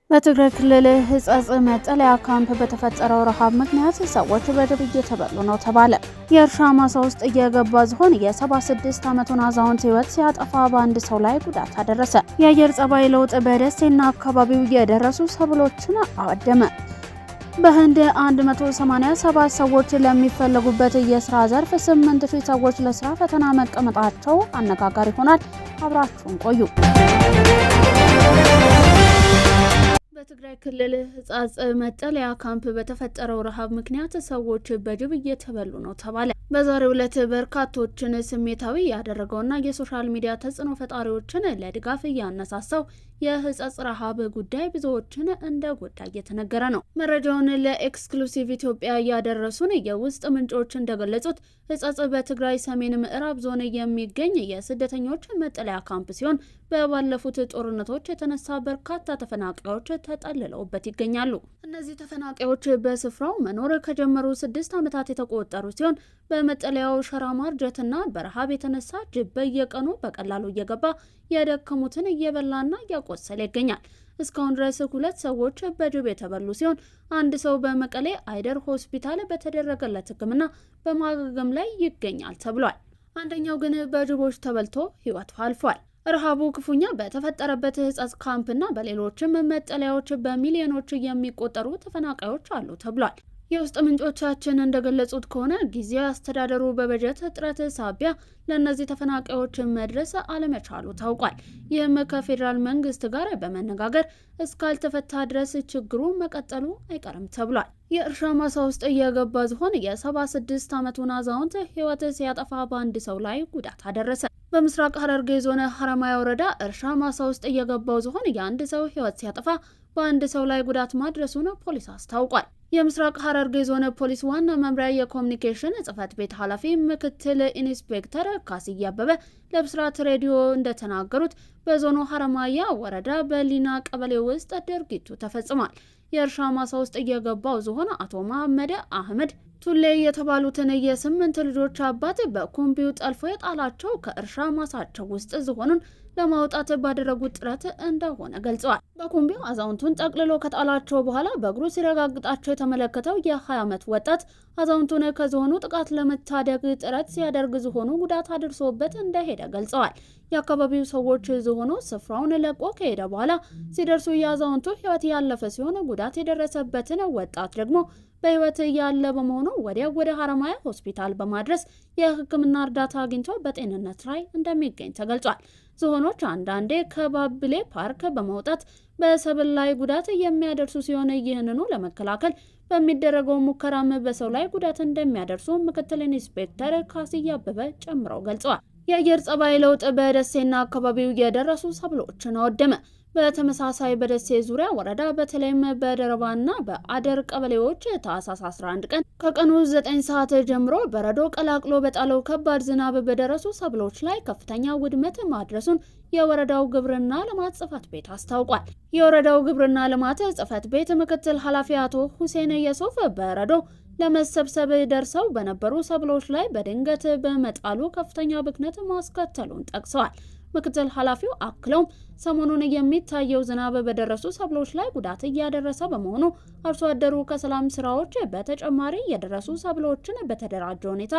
በትግራይ ክልል ህጻጽ መጠለያ ካምፕ በተፈጠረው ረሃብ ምክንያት ሰዎች በድብ እየተበሉ ነው ተባለ። የእርሻ ማሳ ውስጥ እየገባ ዝሆን የ76 ዓመቱን አዛውንት ህይወት ሲያጠፋ በአንድ ሰው ላይ ጉዳት አደረሰ። የአየር ጸባይ ለውጥ በደሴና አካባቢው የደረሱ ሰብሎችን አወደመ። በህንድ 187 ሰዎች ለሚፈለጉበት የስራ ዘርፍ 8000 ሰዎች ለስራ ፈተና መቀመጣቸው አነጋጋሪ ሆኗል። አብራችሁን ቆዩ። በትግራይ ክልል ህጻጽ መጠለያ ካምፕ በተፈጠረው ረሃብ ምክንያት ሰዎች በድብ እየተበሉ ነው ተባለ። በዛሬው ዕለት በርካቶችን ስሜታዊ ያደረገውና የሶሻል ሚዲያ ተጽዕኖ ፈጣሪዎችን ለድጋፍ ያነሳሳው የህጻጽ ረሃብ ጉዳይ ብዙዎችን እንደጎዳ እየተነገረ ነው። መረጃውን ለኤክስክሉሲቭ ኢትዮጵያ ያደረሱን የውስጥ ምንጮች እንደገለጹት ህጻጽ በትግራይ ሰሜን ምዕራብ ዞን የሚገኝ የስደተኞች መጠለያ ካምፕ ሲሆን በባለፉት ጦርነቶች የተነሳ በርካታ ተፈናቃዮች ተጠልለውበት ይገኛሉ። እነዚህ ተፈናቃዮች በስፍራው መኖር ከጀመሩ 6 ዓመታት የተቆጠሩ ሲሆን በመጠለያው ሸራ ማርጀትና በረሃብ የተነሳ ጅብ በየቀኑ በቀላሉ እየገባ የደከሙትን እየበላና እያቆሰለ ይገኛል። እስካሁን ድረስ 2 ሰዎች በጅብ የተበሉ ሲሆን አንድ ሰው በመቀሌ አይደር ሆስፒታል በተደረገለት ሕክምና በማገገም ላይ ይገኛል ተብሏል። አንደኛው ግን በጅቦች ተበልቶ ህይወቱ አልፏል። ረሃቡ ክፉኛ በተፈጠረበት ህጻጽ ካምፕና በሌሎችም መጠለያዎች በሚሊዮኖች የሚቆጠሩ ተፈናቃዮች አሉ ተብሏል። የውስጥ ምንጮቻችን እንደገለጹት ከሆነ ጊዜያዊ አስተዳደሩ በበጀት እጥረት ሳቢያ ለእነዚህ ተፈናቃዮች መድረስ አለመቻሉ ታውቋል። ይህም ከፌዴራል መንግስት ጋር በመነጋገር እስካልተፈታ ድረስ ችግሩ መቀጠሉ አይቀርም ተብሏል። የእርሻ ማሳ ውስጥ እየገባ ዝሆን የ76 ዓመቱን አዛውንት ህይወት ሲያጠፋ በአንድ ሰው ላይ ጉዳት አደረሰ። በምስራቅ ሐረርጌ ዞን ሐረማያ ወረዳ እርሻ ማሳ ውስጥ እየገባው ዝሆን የአንድ ሰው ህይወት ሲያጠፋ በአንድ ሰው ላይ ጉዳት ማድረሱን ፖሊስ አስታውቋል። የምስራቅ ሐረርጌ ዞን ፖሊስ ዋና መምሪያ የኮሚኒኬሽን ጽህፈት ቤት ኃላፊ ምክትል ኢንስፔክተር ካስዬ አበበ ለብስራት ሬዲዮ እንደተናገሩት በዞኑ ሐረማያ ወረዳ በሊና ቀበሌ ውስጥ ድርጊቱ ተፈጽሟል። የእርሻ ማሳ ውስጥ እየገባው ዝሆን አቶ መሐመድ አህመድ ቱሌ የተባሉትን የ8 ልጆች አባት በኮምቢው ጠልፎ የጣላቸው ከእርሻ ማሳቸው ውስጥ ዝሆኑን ለማውጣት ባደረጉት ጥረት እንደሆነ ገልጸዋል። በኮምቢው አዛውንቱን ጠቅልሎ ከጣላቸው በኋላ በእግሩ ሲረጋግጣቸው የተመለከተው የ20 ዓመት ወጣት አዛውንቱን ከዝሆኑ ጥቃት ለመታደግ ጥረት ሲያደርግ ዝሆኑ ጉዳት አድርሶበት እንደሄደ ገልጸዋል። የአካባቢው ሰዎች ዝሆኑ ስፍራውን ለቆ ከሄደ በኋላ ሲደርሱ የአዛውንቱ ህይወት ያለፈ ሲሆን ጉዳት የደረሰበትን ወጣት ደግሞ በህይወት ያለ በመሆኑ ወዲያው ወደ ሐረማያ ሆስፒታል በማድረስ የሕክምና እርዳታ አግኝቶ በጤንነት ላይ እንደሚገኝ ተገልጿል። ዝሆኖች አንዳንዴ ከባብሌ ፓርክ በመውጣት በሰብል ላይ ጉዳት የሚያደርሱ ሲሆን ይህንኑ ለመከላከል በሚደረገው ሙከራም በሰው ላይ ጉዳት እንደሚያደርሱ ምክትል ኢንስፔክተር ካስዬ አበበ ጨምረው ገልጸዋል። የአየር ጸባይ ለውጥ በደሴና አካባቢው የደረሱ ሰብሎችን አወደመ። በተመሳሳይ በደሴ ዙሪያ ወረዳ በተለይም በደረባና በአደር ቀበሌዎች ታህሳስ 11 ቀን ከቀኑ 9 ሰዓት ጀምሮ በረዶ ቀላቅሎ በጣለው ከባድ ዝናብ በደረሱ ሰብሎች ላይ ከፍተኛ ውድመት ማድረሱን የወረዳው ግብርና ልማት ጽሕፈት ቤት አስታውቋል። የወረዳው ግብርና ልማት ጽሕፈት ቤት ምክትል ኃላፊ አቶ ሁሴን የሱፍ በረዶ ለመሰብሰብ ደርሰው በነበሩ ሰብሎች ላይ በድንገት በመጣሉ ከፍተኛ ብክነት ማስከተሉን ጠቅሰዋል። ምክትል ኃላፊው አክለውም ሰሞኑን የሚታየው ዝናብ በደረሱ ሰብሎች ላይ ጉዳት እያደረሰ በመሆኑ አርሶ አደሩ ከሰላም ስራዎች በተጨማሪ የደረሱ ሰብሎችን በተደራጀ ሁኔታ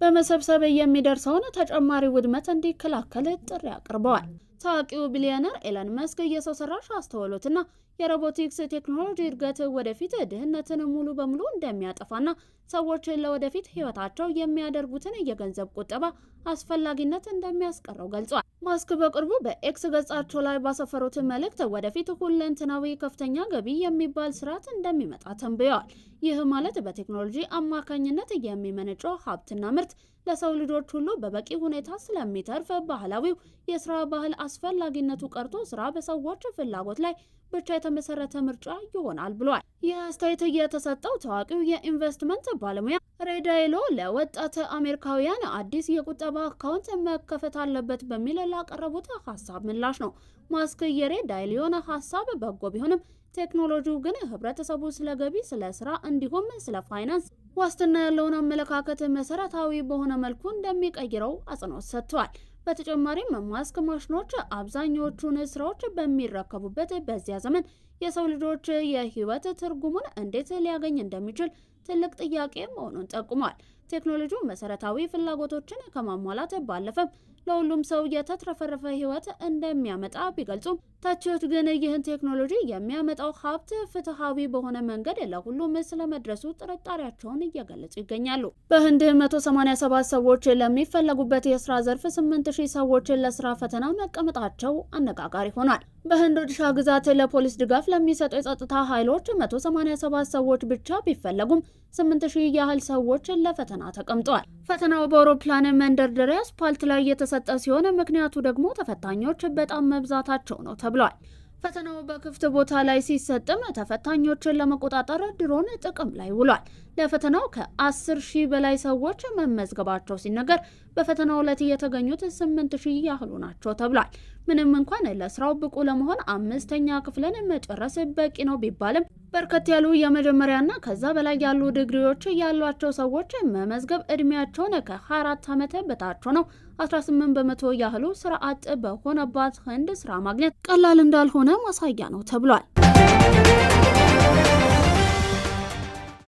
በመሰብሰብ የሚደርሰውን ተጨማሪ ውድመት እንዲከላከል ጥሪ አቅርበዋል። ታዋቂው ቢሊዮነር ኤለን መስክ የሰው ሰራሽ አስተውሎትና የሮቦቲክስ ቴክኖሎጂ እድገት ወደፊት ድህነትን ሙሉ በሙሉ እንደሚያጠፋና ሰዎች ለወደፊት ህይወታቸው የሚያደርጉትን የገንዘብ ቁጠባ አስፈላጊነት እንደሚያስቀረው ገልጿል። ማስክ በቅርቡ በኤክስ ገጻቸው ላይ ባሰፈሩት መልእክት ወደፊት ሁለንተናዊ ከፍተኛ ገቢ የሚባል ስርዓት እንደሚመጣ ተንብየዋል። ይህ ማለት በቴክኖሎጂ አማካኝነት የሚመነጨው ሀብትና ምርት ለሰው ልጆች ሁሉ በበቂ ሁኔታ ስለሚተርፍ ባህላዊው የስራ ባህል አስፈላጊነቱ ቀርቶ ስራ በሰዎች ፍላጎት ላይ ብቻ የተመሰረተ ምርጫ ይሆናል ብሏል። ይህ አስተያየት የተሰጠው ታዋቂው የኢንቨስትመንት ባለሙያ ሬዳይሎ ለወጣት አሜሪካውያን አዲስ የቁጠባ አካውንት መከፈት አለበት በሚል ላቀረቡት ሀሳብ ምላሽ ነው። ማስክ የሬዳይሎን ሀሳብ በጎ ቢሆንም ቴክኖሎጂው ግን ህብረተሰቡ ስለ ገቢ፣ ስለ ስራ እንዲሁም ስለ ፋይናንስ ዋስትና ያለውን አመለካከት መሰረታዊ በሆነ መልኩ እንደሚቀይረው አጽንኦት ሰጥቷል። በተጨማሪም ማስክ ማሽኖች አብዛኞቹን ስራዎች በሚረከቡበት በዚያ ዘመን የሰው ልጆች የህይወት ትርጉሙን እንዴት ሊያገኝ እንደሚችል ትልቅ ጥያቄ መሆኑን ጠቁሟል። ቴክኖሎጂው መሰረታዊ ፍላጎቶችን ከማሟላት ባለፈም ለሁሉም ሰው የተትረፈረፈ ህይወት እንደሚያመጣ ቢገልጹም ተቺዎች ግን ይህን ቴክኖሎጂ የሚያመጣው ሀብት ፍትሃዊ በሆነ መንገድ ለሁሉም ስለመድረሱ ጥርጣሬያቸውን እየገለጹ ይገኛሉ። በህንድ 187 ሰዎች ለሚፈለጉበት የስራ ዘርፍ 8000 ሰዎች ለስራ ፈተና መቀመጣቸው አነጋጋሪ ሆኗል። በህንድ ኦዲሻ ግዛት ለፖሊስ ድጋፍ ለሚሰጡ የጸጥታ ኃይሎች 187 ሰዎች ብቻ ቢፈለጉም 8000 ያህል ሰዎች ለፈተና ተቀምጠዋል። ፈተናው በአውሮፕላን መንደርደሪያ አስፓልት ላይ የተሰጠ ሲሆን ምክንያቱ ደግሞ ተፈታኞች በጣም መብዛታቸው ነው ተብሏል። ፈተናው በክፍት ቦታ ላይ ሲሰጥም ተፈታኞችን ለመቆጣጠር ድሮን ጥቅም ላይ ውሏል። ለፈተናው ከ10,000 በላይ ሰዎች መመዝገባቸው ሲነገር በፈተናው ዕለት የተገኙት 8,000 ያህሉ ናቸው ተብሏል። ምንም እንኳን ለስራው ብቁ ለመሆን 5ኛ ክፍልን መጨረስ በቂ ነው ቢባልም በርከት ያሉ የመጀመሪያና ከዛ በላይ ያሉ ዲግሪዎች ያሏቸው ሰዎች መመዝገብ እድሜያቸውን ከ24 ዓመት በታች ነው። 18 በመቶ ያህሉ ስራ አጥ በሆነባት ህንድ ስራ ማግኘት ቀላል እንዳልሆነ ማሳያ ነው ተብሏል።